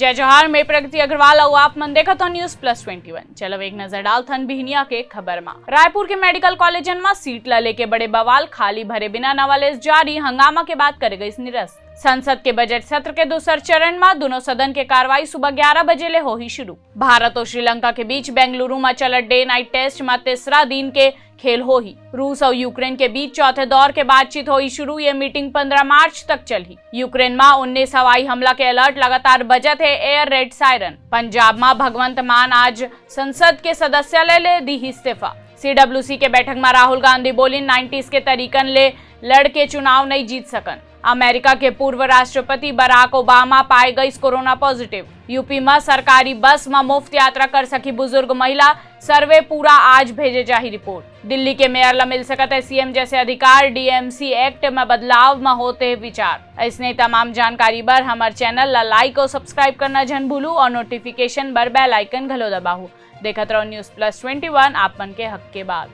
जय जोहार में प्रगति अग्रवाल और आप मन देखा तो न्यूज प्लस 21। चलो एक नजर डाल थन बिहनिया के खबर में। रायपुर के मेडिकल कॉलेजन में सीट ला लेके बड़े बवाल, खाली भरे बिना नवालेस जारी हंगामा के बाद करे गई निरस्त। संसद के बजट सत्र के दूसर चरण में दोनों सदन के कार्रवाई सुबह 11 बजे ले हो ही शुरू। भारत और श्रीलंका के बीच बेंगलुरु में चलत डे नाइट टेस्ट में तीसरा दिन के खेल हो ही। रूस और यूक्रेन के बीच चौथे दौर के बातचीत हो ही शुरू। ये मीटिंग 15 मार्च तक चली। यूक्रेन में 19 हवाई हमला के अलर्ट लगातार बजत है एयर रेड सायरन। पंजाब में भगवंत मान आज संसद के सदस्य ले दी इस्तीफा। CWC के बैठक में राहुल गांधी बोली 90s के तरीकन ले लड़के चुनाव नहीं जीत सकन। अमेरिका के पूर्व राष्ट्रपति बराक ओबामा पाए गई कोरोना पॉजिटिव। यूपी में सरकारी बस में मुफ्त यात्रा कर सकी बुजुर्ग महिला, सर्वे पूरा आज भेजे जाही रिपोर्ट। दिल्ली के मेयर ला मिल सकता है सीएम जैसे अधिकार, DMC एक्ट में बदलाव में होते विचार। ऐसने तमाम जानकारी बर हमारे चैनल ला लाइक और सब्सक्राइब करना जन भूलू और नोटिफिकेशन बर बेल आइकन घलो दबाहू। देखत रहो न्यूज प्लस 21 आप मन के हक के बाद।